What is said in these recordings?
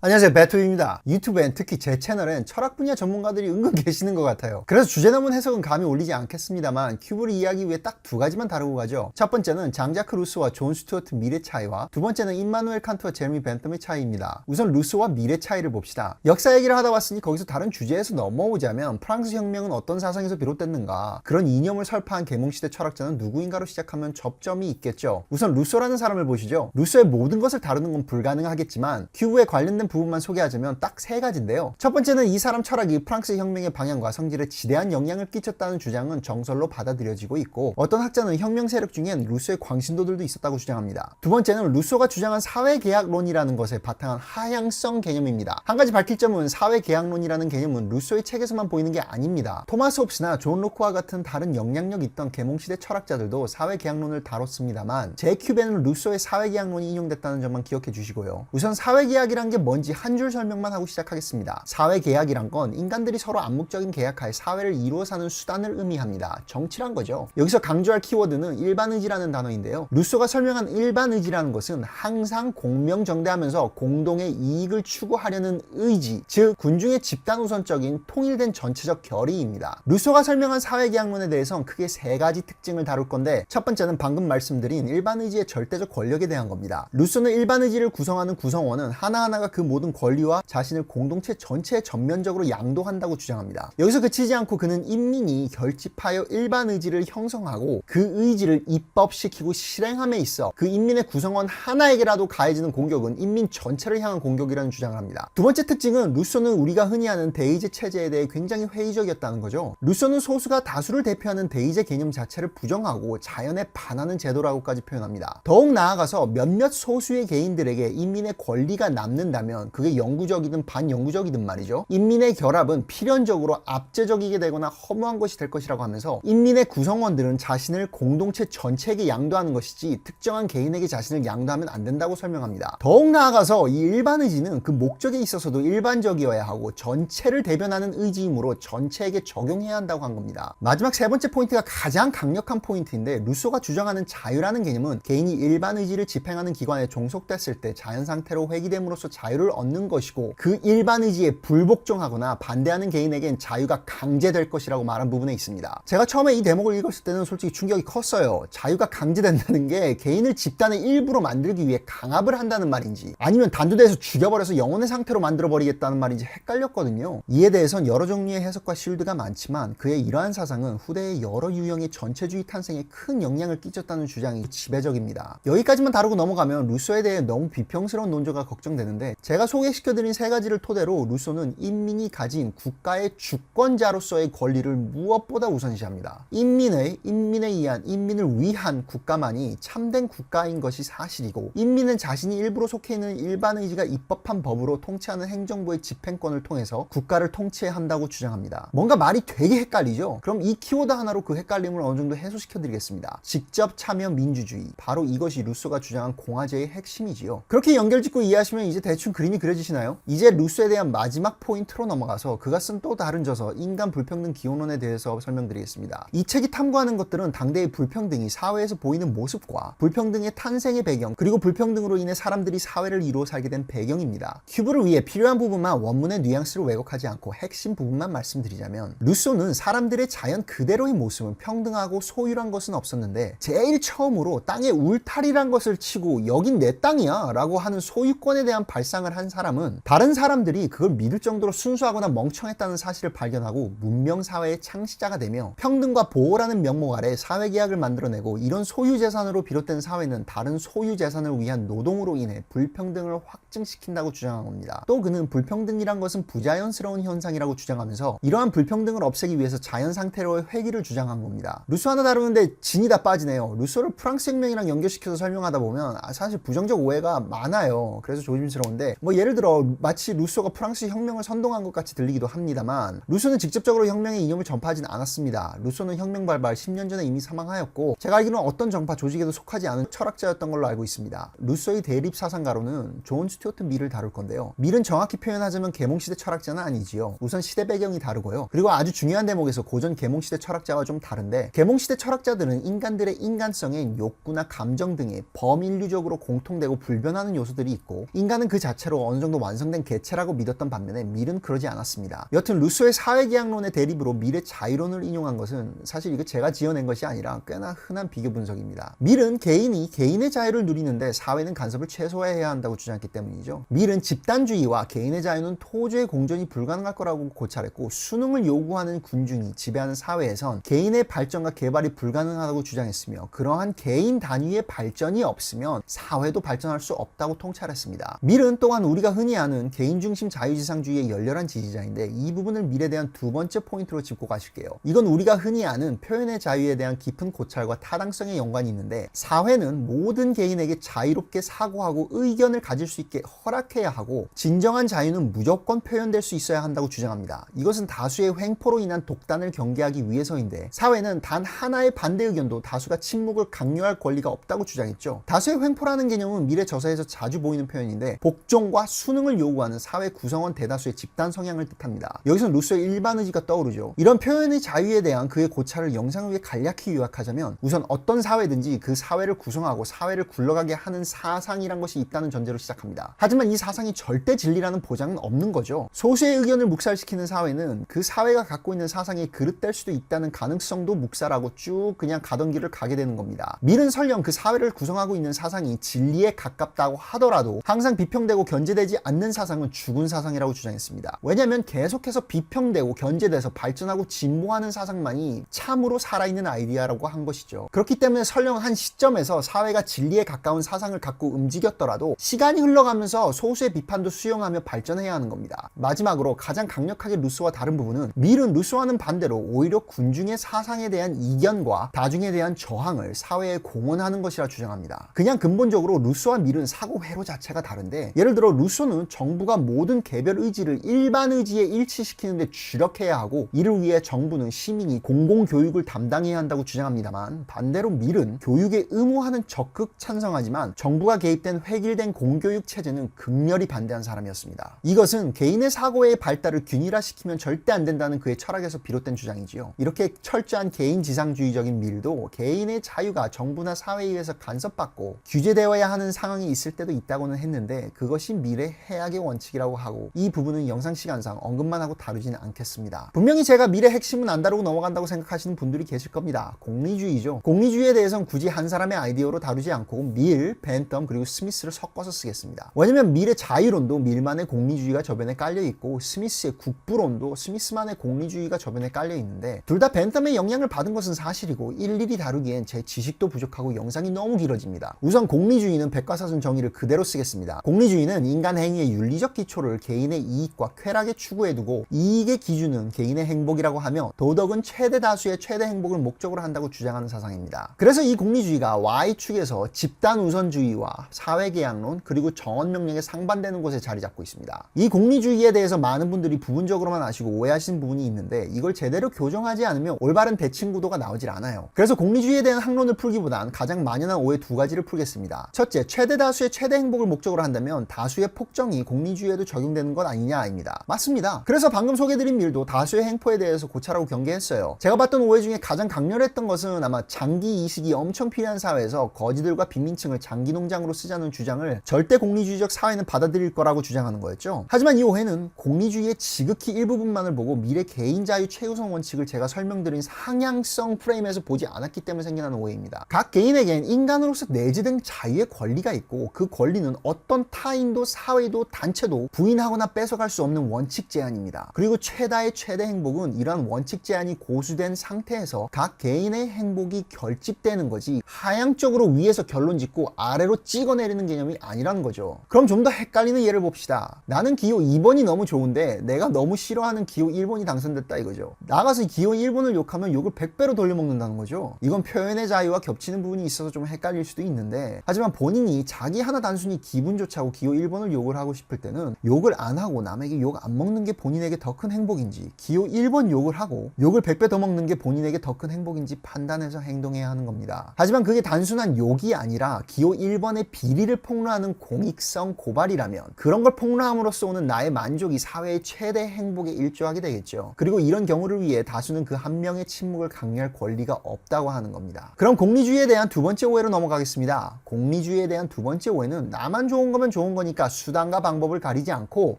안녕하세요, 배투입니다. 유튜브엔 특히 제 채널엔 철학 분야 전문가들이 은근 계시는 것 같아요. 그래서 주제 넘은 해석은 감히 올리지 않겠습니다만 큐브를 이해하기 위해 딱 두 가지만 다루고 가죠. 첫 번째는 장자크 루소와 존 스튜어트 밀의 차이와 두 번째는 임마누엘 칸트와 제레미 벤텀의 차이입니다. 우선 루소와 밀의 차이를 봅시다. 역사 얘기를 하다 왔으니 거기서 다른 주제에서 넘어오자면 프랑스 혁명은 어떤 사상에서 비롯됐는가, 그런 이념을 설파한 계몽시대 철학자는 누구인가로 시작하면 접점이 있겠죠. 우선 루소라는 사람을 보시죠. 루소의 모든 것을 다루는 건 불가능하겠지만 큐브에 관련된 부분만 소개하자면 딱 세 가지인데요. 첫 번째는 이 사람 철학이 프랑스 혁명의 방향과 성질에 지대한 영향을 끼쳤다는 주장은 정설로 받아들여지고 있고, 어떤 학자는 혁명 세력 중엔 루소의 광신도들도 있었다고 주장합니다. 두 번째는 루소가 주장한 사회계약론이라는 것에 바탕한 하향성 개념입니다. 한 가지 밝힐 점은 사회계약론이라는 개념은 루소의 책에서만 보이는 게 아닙니다. 토마스 홉스나 존 로크와 같은 다른 영향력 있던 계몽시대 철학자들도 사회계약론을 다뤘습니다만 제 큐브에는 루소의 사회계약론이 인용됐다는 점만 기억해 주시고요. 우선 사회계약이란 게 뭔지 한 줄 설명만 하고 시작하겠습니다. 사회계약이란 건 인간들이 서로 암묵적인 계약하에 사회를 이루어 사는 수단을 의미합니다. 정치란 거죠. 여기서 강조할 키워드는 일반의지라는 단어인데요. 루소가 설명한 일반의지라는 것은 항상 공명정대하면서 공동의 이익을 추구하려는 의지, 즉 군중의 집단 우선적인 통일된 전체적 결의입니다. 루소가 설명한 사회계약론에 대해서는 크게 세 가지 특징을 다룰 건데, 첫 번째는 방금 말씀드린 일반의지의 절대적 권력에 대한 겁니다. 루소는 일반의지를 구성하는 구성원은 하나하나가 그 모든 권리와 자신을 공동체 전체에 전면적으로 양도한다고 주장합니다. 여기서 그치지 않고 그는 인민이 결집하여 일반 의지를 형성하고 그 의지를 입법시키고 실행함에 있어 그 인민의 구성원 하나에게라도 가해지는 공격은 인민 전체를 향한 공격이라는 주장을 합니다. 두 번째 특징은 루소는 우리가 흔히 아는 대의제 체제에 대해 굉장히 회의적이었다는 거죠. 루소는 소수가 다수를 대표하는 대의제 개념 자체를 부정하고 자연에 반하는 제도라고까지 표현합니다. 더욱 나아가서 몇몇 소수의 개인들에게 인민의 권리가 남는다면 그게 영구적이든 반영구적이든 말이죠. 인민의 결합은 필연적으로 압제적이게 되거나 허무한 것이 될 것이라고 하면서 인민의 구성원들은 자신을 공동체 전체에게 양도하는 것이지 특정한 개인에게 자신을 양도하면 안 된다고 설명합니다. 더욱 나아가서 이 일반의지는 그 목적에 있어서도 일반적이어야 하고 전체를 대변하는 의지이므로 전체에게 적용해야 한다고 한 겁니다. 마지막 세 번째 포인트가 가장 강력한 포인트인데, 루소가 주장하는 자유라는 개념은 개인이 일반의지를 집행하는 기관에 종속됐을 때 자연상태로 회귀됨으로써 자유를 얻는 것이고, 그 일반의지에 불복종하거나 반대하는 개인에겐 자유가 강제될 것이라고 말한 부분에 있습니다. 제가 처음에 이 대목을 읽었을 때는 솔직히 충격이 컸어요. 자유가 강제된다는 게 개인을 집단의 일부로 만들기 위해 강압을 한다는 말인지 아니면 단두대에서 죽여버려서 영혼의 상태로 만들어버리겠다는 말인지 헷갈렸거든요. 이에 대해선 여러 종류의 해석과 실드가 많지만 그의 이러한 사상은 후대의 여러 유형의 전체주의 탄생에 큰 영향을 끼쳤다는 주장이 지배적입니다. 여기까지만 다루고 넘어가면 루소에 대해 너무 비평스러운 논조가 걱정되는데, 제가 소개시켜드린 세 가지를 토대로 루소는 인민이 가진 국가의 주권자로서의 권리를 무엇보다 우선시합니다. 인민에 의한, 인민을 위한 국가만이 참된 국가인 것이 사실이고, 인민은 자신이 일부러 속해 있는 일반의지가 입법한 법으로 통치하는 행정부의 집행권을 통해서 국가를 통치해야 한다고 주장합니다. 뭔가 말이 되게 헷갈리죠? 그럼 이 키워드 하나로 그 헷갈림을 어느 정도 해소시켜드리겠습니다. 직접 참여 민주주의, 바로 이것이 루소가 주장한 공화제의 핵심이지요. 그렇게 연결짓고 이해하시면 이제 대충 그림이 그려지시나요? 이제 루소에 대한 마지막 포인트로 넘어가서 그가 쓴 또 다른 저서 인간 불평등 기원론에 대해서 설명드리겠습니다. 이 책이 탐구하는 것들은 당대의 불평등이 사회에서 보이는 모습과 불평등의 탄생의 배경, 그리고 불평등으로 인해 사람들이 사회를 이루어 살게 된 배경입니다. 큐브를 위해 필요한 부분만 원문의 뉘앙스를 왜곡하지 않고 핵심 부분만 말씀드리자면, 루소는 사람들의 자연 그대로의 모습은 평등하고 소유란 것은 없었는데 제일 처음으로 땅에 울타리란 것을 치고 여긴 내 땅이야 라고 하는 소유권에 대한 발상을 한 사람은 다른 사람들이 그걸 믿을 정도로 순수하거나 멍청했다는 사실을 발견하고 문명사회의 창시자가 되며, 평등과 보호라는 명목 아래 사회계약을 만들어내고, 이런 소유재산으로 비롯된 사회는 다른 소유재산을 위한 노동으로 인해 불평등을 확증시킨다고 주장한 겁니다. 또 그는 불평등이란 것은 부자연스러운 현상이라고 주장하면서 이러한 불평등을 없애기 위해서 자연상태로의 회귀를 주장한 겁니다. 루소 하나 다루는데 진이 다 빠지네요. 루소를 프랑스 혁명이랑 연결시켜서 설명하다 보면 사실 부정적 오해가 많아요. 그래서 조심스러운데, 예를 들어 마치 루소가 프랑스 혁명을 선동한 것 같이 들리기도 합니다만, 루소는 직접적으로 혁명의 이념을 전파하진 않았습니다. 루소는 혁명 발발 10년 전에 이미 사망하였고, 제가 알기로는 어떤 정파 조직에도 속하지 않은 철학자였던 걸로 알고 있습니다. 루소의 대립 사상가로는 존 스튜어트 밀을 다룰 건데요. 밀은 정확히 표현하자면 계몽시대 철학자는 아니지요. 우선 시대 배경이 다르고요. 그리고 아주 중요한 대목에서 고전 계몽시대 철학자와 좀 다른데, 계몽시대 철학자들은 인간들의 인간성에 욕구나 감정 등의 범인류적으로 공통되고 불변하는 요소들이 있고, 인간은 그 자체로 자체로 어느 정도 완성된 개체라고 믿었던 반면에 밀은 그러지 않았습니다. 여튼 루소의 사회계약론의 대립으로 밀의 자유론을 인용한 것은 사실 이거 제가 지어낸 것이 아니라 꽤나 흔한 비교 분석입니다. 밀은 개인이 개인의 자유를 누리는데 사회는 간섭을 최소화해야 한다고 주장했기 때문이죠. 밀은 집단주의와 개인의 자유는 토주의 공존이 불가능할 거라고 고찰했고, 수능을 요구하는 군중이 지배하는 사회에선 개인의 발전과 개발이 불가능하다고 주장했으며, 그러한 개인 단위의 발전이 없으면 사회도 발전할 수 없다고 통찰했습니다. 밀은 또한 우리가 흔히 아는 개인중심 자유지상주의의 열렬한 지지자인데, 이 부분을 밀에 대한 두 번째 포인트로 짚고 가실게요. 이건 우리가 흔히 아는 표현의 자유에 대한 깊은 고찰과 타당성에 연관이 있는데, 사회는 모든 개인에게 자유롭게 사고하고 의견을 가질 수 있게 허락해야 하고, 진정한 자유는 무조건 표현될 수 있어야 한다고 주장합니다. 이것은 다수의 횡포로 인한 독단을 경계하기 위해서인데, 사회는 단 하나의 반대 의견도 다수가 침묵을 강요할 권리가 없다고 주장했죠. 다수의 횡포라는 개념은 밀의 저서에서 자주 보이는 표현인데, 복종과 수능을 요구하는 사회 구성원 대다수의 집단 성향을 뜻합니다. 여기서 루소의 일반 의지가 떠오르죠. 이런 표현의 자유에 대한 그의 고찰을 영상을 위해 간략히 요약하자면, 우선 어떤 사회든지 그 사회를 구성하고 사회를 굴러가게 하는 사상이란 것이 있다는 전제로 시작합니다. 하지만 이 사상이 절대 진리라는 보장은 없는 거죠. 소수의 의견을 묵살시키는 사회는 그 사회가 갖고 있는 사상이 그릇될 수도 있다는 가능성도 묵살하고 쭉 그냥 가던 길을 가게 되는 겁니다. 밀은 설령 그 사회를 구성하고 있는 사상이 진리에 가깝다고 하더라도 항상 비평되고 견제되지 않는 사상은 죽은 사상이라고 주장했습니다. 왜냐하면 계속해서 비평되고 견제돼서 발전하고 진보하는 사상만이 참으로 살아있는 아이디어라고 한 것이죠. 그렇기 때문에 설령 한 시점에서 사회가 진리에 가까운 사상을 갖고 움직였더라도 시간이 흘러가면서 소수의 비판도 수용하며 발전해야 하는 겁니다. 마지막으로 가장 강력하게 루소와 다른 부분은, 밀은 루소와는 반대로 오히려 군중의 사상에 대한 이견과 다중에 대한 저항을 사회에 공언하는 것이라 주장합니다. 그냥 근본적으로 루소와 밀은 사고 회로 자체가 다른데, 예를 들어 루소는 정부가 모든 개별 의지를 일반 의지에 일치시키는 데 주력해야 하고, 이를 위해 정부는 시민이 공공교육을 담당해야 한다고 주장합니다만, 반대로 밀은 교육에 의무화는 적극 찬성하지만 정부가 개입된 획일된 공교육 체제는 극렬히 반대한 사람이었습니다. 이것은 개인의 사고의 발달을 균일화시키면 절대 안 된다는 그의 철학에서 비롯된 주장이지요. 이렇게 철저한 개인지상주의적인 밀도 개인의 자유가 정부나 사회에 의해서 간섭받고 규제되어야 하는 상황이 있을 때도 있다고는 했는데, 그것이 밀의 해악의 원칙이라고 하고, 이 부분은 영상 시간상 언급만 하고 다루지는 않겠습니다. 분명히 제가 밀의 핵심은 안 다루고 넘어간다고 생각하시는 분들이 계실 겁니다. 공리주의죠. 공리주의에 대해서는 굳이 한 사람의 아이디어로 다루지 않고 밀, 벤텀, 그리고 스미스를 섞어서 쓰겠습니다. 왜냐면 밀의 자유론도 밀만의 공리주의가 저변에 깔려 있고, 스미스의 국부론도 스미스만의 공리주의가 저변에 깔려 있는데, 둘 다 벤텀의 영향을 받은 것은 사실이고 일일이 다루기엔 제 지식도 부족하고 영상이 너무 길어집니다. 우선 공리주의는 백과사전 정의를 그대로 쓰겠습니다. 공리주의는 인간 행위의 윤리적 기초를 개인의 이익과 쾌락에 추구해두고, 이익의 기준은 개인의 행복이라고 하며, 도덕은 최대 다수의 최대 행복을 목적으로 한다고 주장하는 사상입니다. 그래서 이 공리주의가 Y축에서 집단 우선주의와 사회계약론 그리고 정언명령에 상반되는 곳에 자리 잡고 있습니다. 이 공리주의에 대해서 많은 분들이 부분적으로만 아시고 오해하시는 부분이 있는데, 이걸 제대로 교정하지 않으면 올바른 대칭 구도가 나오질 않아요. 그래서 공리주의에 대한 학론을 풀기보단 가장 만연한 오해 두 가지를 풀겠습니다. 첫째, 최대 다수의 최대 행복을 목적으로 한다면 다수의 폭정이 공리주의에도 적용되는 것 아니냐입니다. 맞습니다. 그래서 방금 소개드린 밀도 다수의 행포에 대해서 고찰하고 경계했어요. 제가 봤던 오해 중에 가장 강렬했던 것은 아마 장기 이식이 엄청 필요한 사회에서 거지들과 빈민층을 장기 농장으로 쓰자는 주장을 절대 공리주의적 사회는 받아들일 거라고 주장하는 거였죠. 하지만 이 오해는 공리주의의 지극히 일부분만을 보고 밀의 개인 자유 최우선 원칙을 제가 설명드린 상향성 프레임에서 보지 않았기 때문에 생겨나는 오해입니다. 각 개인에겐 인간으로서 내재된 자유의 권리가 있고, 그 권리는 어떤 타인도 사회도 단체도 부인하거나 뺏어갈 수 없는 원칙 제한입니다. 그리고 최다의 최대 행복은 이러한 원칙 제한이 고수된 상태에서 각 개인의 행복이 결집되는 거지, 하향적으로 위에서 결론 짓고 아래로 찍어내리는 개념이 아니라는 거죠. 그럼 좀 더 헷갈리는 예를 봅시다. 나는 기호 2번이 너무 좋은데 내가 너무 싫어하는 기호 1번이 당선됐다 이거죠. 나가서 기호 1번을 욕하면 욕을 100배로 돌려먹는다는 거죠. 이건 표현의 자유와 겹치는 부분이 있어서 좀 헷갈릴 수도 있는데, 하지만 본인이 자기 하나 단순히 기분 좋자고 기호 1번을 욕을 하고 싶을 때는 욕을 안 하고 남에게 욕 안 먹는 게 본인에게 더 큰 행복인지, 기호 1번 욕을 하고 욕을 100배 더 먹는 게 본인에게 더 큰 행복인지 판단해서 행동해야 하는 겁니다. 하지만 그게 단순한 욕이 아니라 기호 1번의 비리를 폭로하는 공익성 고발이라면, 그런 걸 폭로함으로써 오는 나의 만족이 사회의 최대 행복에 일조하게 되겠죠. 그리고 이런 경우를 위해 다수는 그 한 명의 침묵을 강요할 권리가 없다고 하는 겁니다. 그럼 공리주의에 대한 두 번째 오해로 넘어가겠습니다. 공리주의에 대한 두 번째 오해는 나만 좋은 거면 좋은 거니까 그러니까 수단과 방법을 가리지 않고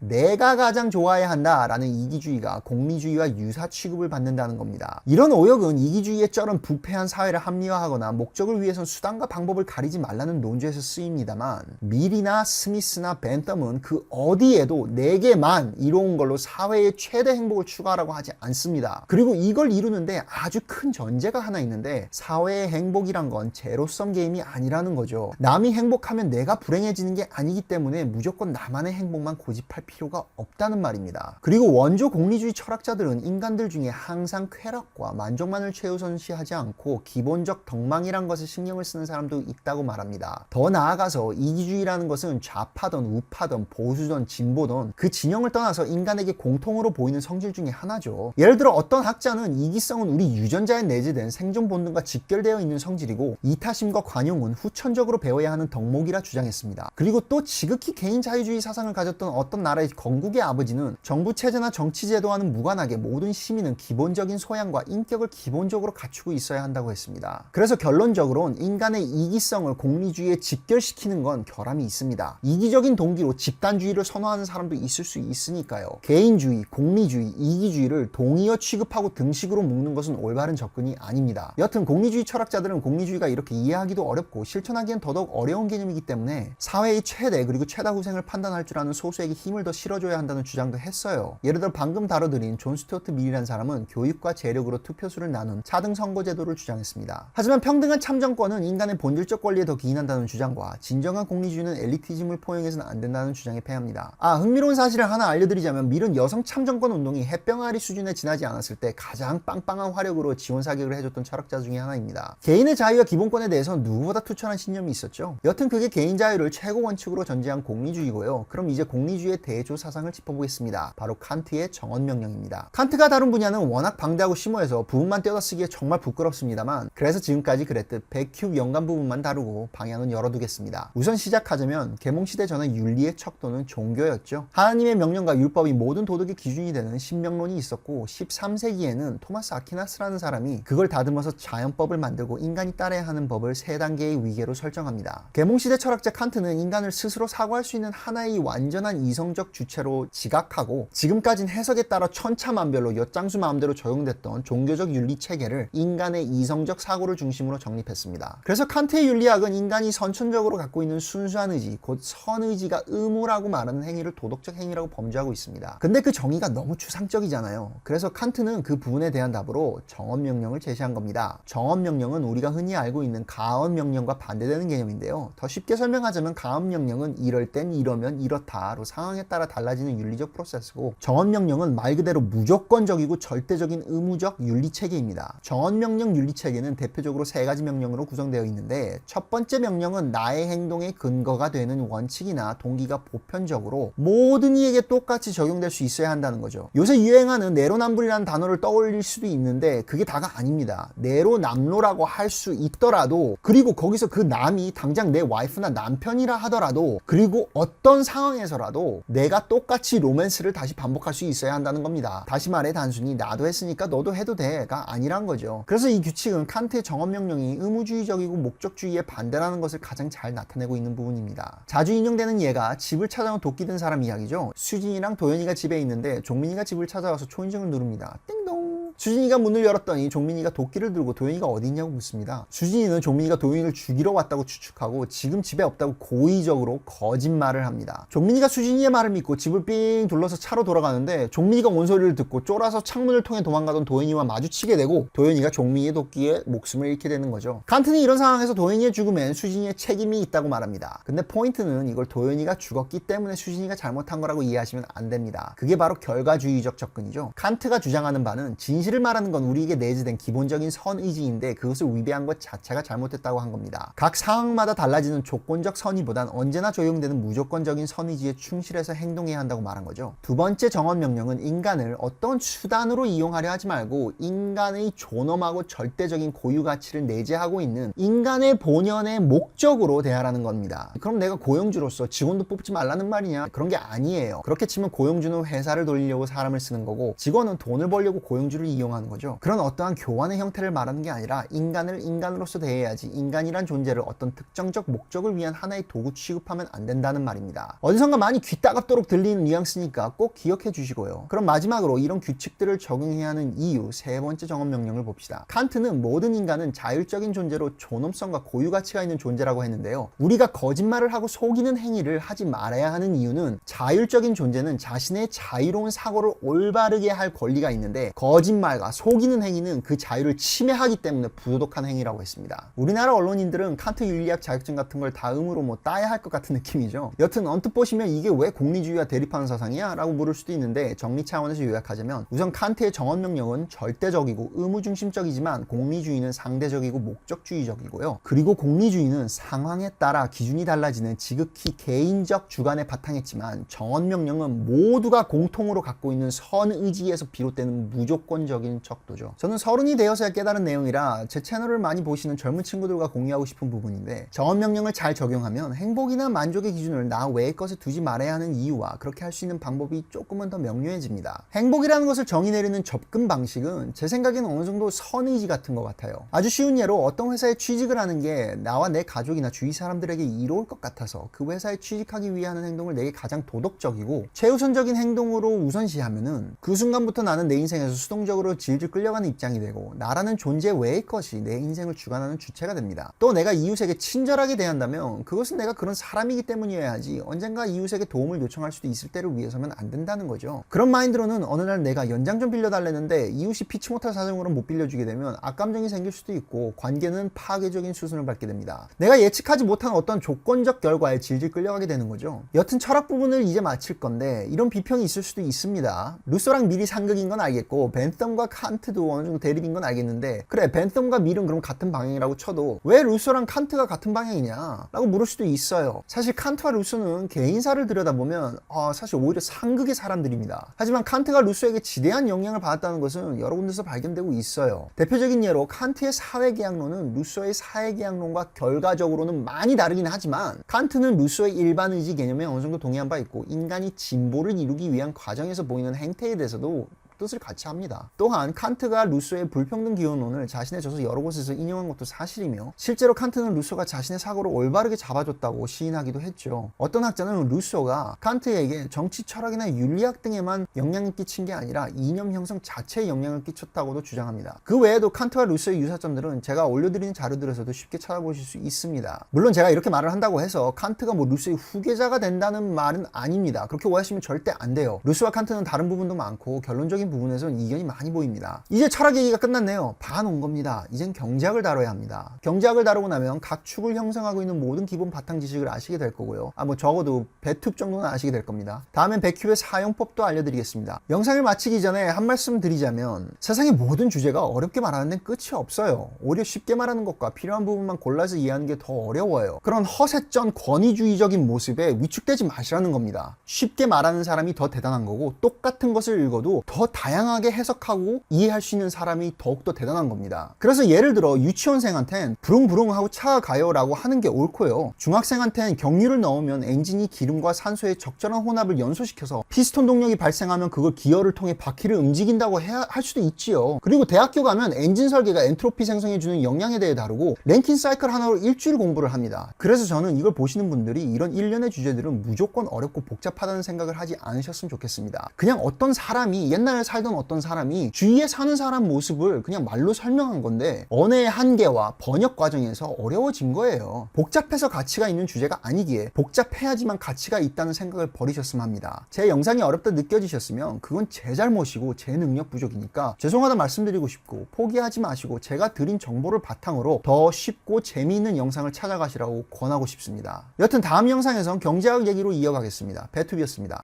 내가 가장 좋아야 한다라는 이기주의가 공리주의와 유사 취급을 받는다는 겁니다. 이런 오역은 이기주의의 쩔은 부패한 사회를 합리화하거나 목적을 위해선 수단과 방법을 가리지 말라는 논조에서 쓰입니다만 밀이나 스미스나 벤텀은 그 어디에도 내게만 이로운 걸로 사회의 최대 행복을 추구하라고 하지 않습니다. 그리고 이걸 이루는데 아주 큰 전제가 하나 있는데 사회의 행복이란 건 제로섬 게임이 아니라는 거죠. 남이 행복하면 내가 불행해지는 게 아니기 때문에 무조건 나만의 행복만 고집할 필요가 없다는 말입니다. 그리고 원조 공리주의 철학자들은 인간들 중에 항상 쾌락과 만족만을 최우선시하지 않고 기본적 덕망이란 것에 신경을 쓰는 사람도 있다고 말합니다. 더 나아가서 이기주의라는 것은 좌파든 우파든 보수든 진보든 그 진영을 떠나서 인간에게 공통으로 보이는 성질 중에 하나죠. 예를 들어 어떤 학자는 이기성은 우리 유전자에 내재된 생존 본능과 직결되어 있는 성질이고 이타심과 관용은 후천적으로 배워야 하는 덕목이라 주장했습니다. 그리고 또 지극히 개인 자유주의 사상을 가졌던 어떤 나라의 건국의 아버지는 정부 체제나 정치 제도와는 무관하게 모든 시민은 기본적인 소양과 인격을 기본적으로 갖추고 있어야 한다고 했습니다. 그래서 결론적으로는 인간의 이기성을 공리주의에 직결시키는 건 결함이 있습니다. 이기적인 동기로 집단주의를 선호하는 사람도 있을 수 있으니까요. 개인주의, 공리주의, 이기주의를 동의어 취급하고 등식으로 묶는 것은 올바른 접근이 아닙니다. 여튼 공리주의 철학자들은 공리주의가 이렇게 이해하기도 어렵고 실천하기엔 더더욱 어려운 개념이기 때문에 사회의 최대 그리고 최다 후생을 판단할 줄 아는 소수에게 힘을 더 실어줘야 한다는 주장도 했어요. 예를 들어 방금 다뤄드린 존 스튜어트 밀이라는 사람은 교육과 재력으로 투표수를 나눈 차등 선거제도를 주장했습니다. 하지만 평등한 참정권은 인간의 본질적 권리에 더 기인한다는 주장과 진정한 공리주의는 엘리티즘을 포용해서는 안 된다는 주장에 패합니다. 흥미로운 사실을 하나 알려드리자면 밀은 여성 참정권 운동이 햇병아리 수준에 지나지 않았을 때 가장 빵빵한 화력으로 지원 사격을 해줬던 철학자 중에 하나입니다. 개인의 자유와 기본권에 대해서 누구보다 투철한 신념이 있었죠. 여튼 그게 개인 자유를 최고 원칙으로 전제한 공리주의고요. 그럼 이제 공리주의의 대조 사상을 짚어보겠습니다. 바로 칸트의 정언명령입니다. 칸트가 다룬 분야는 워낙 방대하고 심오해서 부분만 떼어다 쓰기에 정말 부끄럽습니다만 그래서 지금까지 그랬듯 100큐브 연관 부분만 다루고 방향은 열어두겠습니다. 우선 시작하자면 계몽시대 전에 윤리의 척도는 종교였죠. 하나님의 명령과 율법이 모든 도덕의 기준이 되는 신명론이 있었고 13세기에는 토마스 아퀴나스라는 사람이 그걸 다듬어서 자연법을 만들고 인간이 따라야 하는 법을 3단계의 위계로 설정합니다. 계몽시대 철학자 칸트는 인간을 스스로 사고할 수 있는 하나의 완전한 이성적 주체로 지각하고 지금까진 해석에 따라 천차만별로 엿장수 마음대로 적용됐던 종교적 윤리 체계를 인간의 이성적 사고를 중심으로 정립했습니다. 그래서 칸트의 윤리학은 인간이 선천적으로 갖고 있는 순수한 의지, 곧 선의지가 의무라고 말하는 행위를 도덕적 행위라고 범죄하고 있습니다. 근데 그 정의가 너무 추상적이잖아요. 그래서 칸트는 그 부분에 대한 답으로 정언명령을 제시한 겁니다. 정언명령은 우리가 흔히 알고 있는 가언명령과 반대되는 개념인데요. 더 쉽게 설명하자면 가언명령은 이럴 땐 이러면 이렇다로 상황에 따라 달라지는 윤리적 프로세스고 정언명령은 말 그대로 무조건적이고 절대적인 의무적 윤리체계입니다. 정언명령 윤리체계는 대표적으로 3가지 명령으로 구성되어 있는데 첫 번째 명령은 나의 행동의 근거가 되는 원칙이나 동기가 보편적으로 모든 이에게 똑같이 적용될 수 있어야 한다는 거죠. 요새 유행하는 내로남불이라는 단어를 떠올릴 수도 있는데 그게 다가 아닙니다. 내로남로라고 할 수 있더라도 그리고 거기서 그 남이 당장 내 와이프나 남편이라 하더라도 그리고 어떤 상황에서라도 내가 똑같이 로맨스를 다시 반복할 수 있어야 한다는 겁니다. 다시 말해 단순히 나도 했으니까 너도 해도 돼가 아니란 거죠. 그래서 이 규칙은 칸트의 정언명령이 의무주의적이고 목적주의에 반대라는 것을 가장 잘 나타내고 있는 부분입니다. 자주 인용되는 예가 집을 찾아온 도끼 든 사람 이야기죠. 수진이랑 도연이가 집에 있는데 종민이가 집을 찾아와서 초인종을 누릅니다. 띵동. 수진이가 문을 열었더니 종민이가 도끼를 들고 도연이가 어디 있냐고 묻습니다. 수진이는 종민이가 도연이를 죽이러 왔다고 추측하고 지금 집에 없다고 고의적으로 거짓말을 합니다. 종민이가 수진이의 말을 믿고 집을 삥 둘러서 차로 돌아가는데 종민이가 온 소리를 듣고 쫄아서 창문을 통해 도망가던 도연이와 마주치게 되고 도연이가 종민이의 도끼에 목숨을 잃게 되는 거죠. 칸트는 이런 상황에서 도연이의 죽음엔 수진이의 책임이 있다고 말합니다. 근데 포인트는 이걸 도연이가 죽었기 때문에 수진이가 잘못한 거라고 이해하시면 안 됩니다. 그게 바로 결과주의적 접근이죠. 칸트가 주장하는 바는 진실을 말하는 건 우리에게 내재된 기본적인 선의지인데 그것을 위배한 것 자체가 잘못됐다고 한 겁니다. 각 상황마다 달라지는 조건적 선의보단 언제나 적용되는 무조건적인 선의지에 충실해서 행동해야 한다고 말한 거죠. 두 번째 정언명령은 인간을 어떤 수단으로 이용하려 하지 말고 인간의 존엄하고 절대적인 고유 가치를 내재하고 있는 인간의 본연의 목적으로 대하라는 겁니다. 그럼 내가 고용주로서 직원도 뽑지 말라는 말이냐? 그런 게 아니에요. 그렇게 치면 고용주는 회사를 돌리려고 사람을 쓰는 거고 직원은 돈을 벌려고 고용주를 이용하는 거죠. 그런 어떠한 교환의 형태를 말하는 게 아니라 인간을 인간으로서 대해야지 인간이란 존재를 어떤 특정적 목적을 위한 하나의 도구 취급하면 안 된다는 말입니다. 어디선가 많이 귀 따갑도록 들리는 뉘앙스니까 꼭 기억해 주시고요. 그럼 마지막으로 이런 규칙들을 적용해야 하는 이유 세 번째 정언 명령을 봅시다. 칸트는 모든 인간은 자율적인 존재로 존엄성과 고유 가치가 있는 존재라고 했는데요. 우리가 거짓말을 하고 속이는 행위를 하지 말아야 하는 이유는 자율적인 존재는 자신의 자유로운 사고를 올바르게 할 권리가 있는데 거짓말과 속이는 행위는 그 자유를 침해하기 때문에 부도덕한 행위라고 했습니다. 우리나라 언론인들은 칸트 윤리학 자격증 같은 걸 다음으로 따야 할 것 같은 느낌이죠. 여튼 언뜻 보시면 이게 왜 공리주의와 대립하는 사상이야? 라고 물을 수도 있는데 정리 차원에서 요약하자면 우선 칸트의 정언 명령은 절대적이고 의무중심적이지만 공리주의는 상대적이고 목적주의적이고요. 그리고 공리주의는 상황에 따라 기준이 달라지는 지극히 개인적 주관에 바탕했지만 정언 명령은 모두가 공통으로 갖고 있는 선의지에서 비롯되는 무조건적인 척도죠. 저는 서른이 되어서야 깨달은 내용이라 제 채널을 많이 보시는 젊은 친구들과 공유하고 싶은 부분인데 정언 명령을 잘 적용하면 행복이나 만족의 기준을 나 외의 것에 두지 말아야 하는 이유와 그렇게 할 수 있는 방법이 조금은 더 명료해집니다. 행복이라는 것을 정의 내리는 접근 방식은 제 생각에는 어느 정도 선의지 같은 것 같아요. 아주 쉬운 예로 어떤 회사에 취직을 하는 게 나와 내 가족이나 주위 사람들에게 이로울 것 같아서 그 회사에 취직하기 위해 하는 행동을 내게 가장 도덕적이고 최우선적인 행동으로 우선시하면은 그 순간부터 나는 내 인생에서 수동적으로 질질 끌려가는 입장이 되고 나라는 존재 외의 것이 내 인생을 주관하는 주체가 됩니다. 또 내가 이웃에게 친절하게 대한다면 그것은 내가 그런 사람이기 때문이어야 하지 언젠가 이웃에게 도움을 요청할 수도 있을 때를 위해서면 안 된다는 거죠. 그런 마인드로는 어느 날 내가 연장 좀 빌려달랬는데 이웃이 피치 못할 사정으로 못 빌려주게 되면 악감정이 생길 수도 있고 관계는 파괴적인 수순을 밟게 됩니다. 내가 예측하지 못한 어떤 조건적 결과에 질질 끌려가게 되는 거죠. 여튼 철학 부분을 이제 마칠 건데 이런 비평이 있을 수도 있습니다. 루소랑 밀이 상극인 건 알겠고 벤텀과 칸트도 어느 정도 대립인 건 알겠는데 그래 벤텀과 밀은 그럼 같은 방향이라고 쳐도 왜 루소랑 칸트가 같은 방향이냐 라고 물을 수도 있어요. 사실 칸트와 루소는 개인사를 들여다보면 사실 오히려 상극의 사람들입니다. 하지만 칸트가 루소에게 지대한 영향을 받았다는 것은 여러 군데서 발견되고 있어요. 대표적인 예로 칸트의 사회계약론은 루소의 사회계약론과 결과적으로는 많이 다르긴 하지만 칸트는 루소의 일반의지 개념에 어느 정도 동의한 바 있고 인간이 진보를 이루기 위한 과정에서 보이는 행태에 대해서도 뜻을 같이 합니다. 또한 칸트가 루소의 불평등 기원론을 자신의 저서 여러 곳에서 인용한 것도 사실이며 실제로 칸트는 루소가 자신의 사고를 올바르게 잡아줬다고 시인하기도 했죠. 어떤 학자는 루소가 칸트에게 정치 철학이나 윤리학 등에만 영향을 끼친 게 아니라 이념 형성 자체에 영향을 끼쳤다고도 주장합니다. 그 외에도 칸트와 루소의 유사점들은 제가 올려드리는 자료들에서도 쉽게 찾아보실 수 있습니다. 물론 제가 이렇게 말을 한다고 해서 칸트가 루소의 후계자가 된다는 말은 아닙니다. 그렇게 오해하시면 절대 안 돼요. 루소와 칸트는 다른 부분도 많고 결론적인 부분에서는 이견이 많이 보입니다. 이제 철학 얘기가 끝났네요. 반 온 겁니다. 이젠 경제학을 다뤄야 합니다. 경제학을 다루고 나면 각 축을 형성하고 있는 모든 기본 바탕 지식을 아시게 될 거고요. 적어도 배툽 정도는 아시게 될 겁니다. 다음엔 배큐의 사용법도 알려드리겠습니다. 영상을 마치기 전에 한 말씀 드리자면 세상의 모든 주제가 어렵게 말하는 데는 끝이 없어요. 오히려 쉽게 말하는 것과 필요한 부분만 골라서 이해하는 게 더 어려워요. 그런 허세전 권위주의적인 모습에 위축되지 마시라는 겁니다. 쉽게 말하는 사람이 더 대단한 거고 똑같은 것을 읽어도 더 다양하게 해석하고 이해할 수 있는 사람이 더욱더 대단한 겁니다. 그래서 예를 들어 유치원생한텐 부릉부릉 하고 차가 가요 라고 하는 게 옳고요. 중학생한텐 경유를 넣으면 엔진이 기름과 산소의 적절한 혼합을 연소시켜서 피스톤 동력이 발생하면 그걸 기어를 통해 바퀴를 움직인다고 할 수도 있지요. 그리고 대학교 가면 엔진 설계가 엔트로피 생성해주는 영향에 대해 다루고 랭킨 사이클 하나로 일주일 공부를 합니다. 그래서 저는 이걸 보시는 분들이 이런 일련의 주제들은 무조건 어렵고 복잡하다는 생각을 하지 않으셨으면 좋겠습니다. 그냥 어떤 사람이 옛날에 살던 어떤 사람이 주위에 사는 사람 모습을 그냥 말로 설명한 건데 언어의 한계와 번역 과정에서 어려워진 거예요. 복잡해서 가치가 있는 주제가 아니기에 복잡해야지만 가치가 있다는 생각을 버리셨으면 합니다. 제 영상이 어렵다 느껴지셨으면 그건 제 잘못이고 제 능력 부족이니까 죄송하다 말씀드리고 싶고 포기하지 마시고 제가 드린 정보를 바탕으로 더 쉽고 재미있는 영상을 찾아가시라고 권하고 싶습니다. 여튼 다음 영상에선 경제학 얘기로 이어가겠습니다. 배투비였습니다.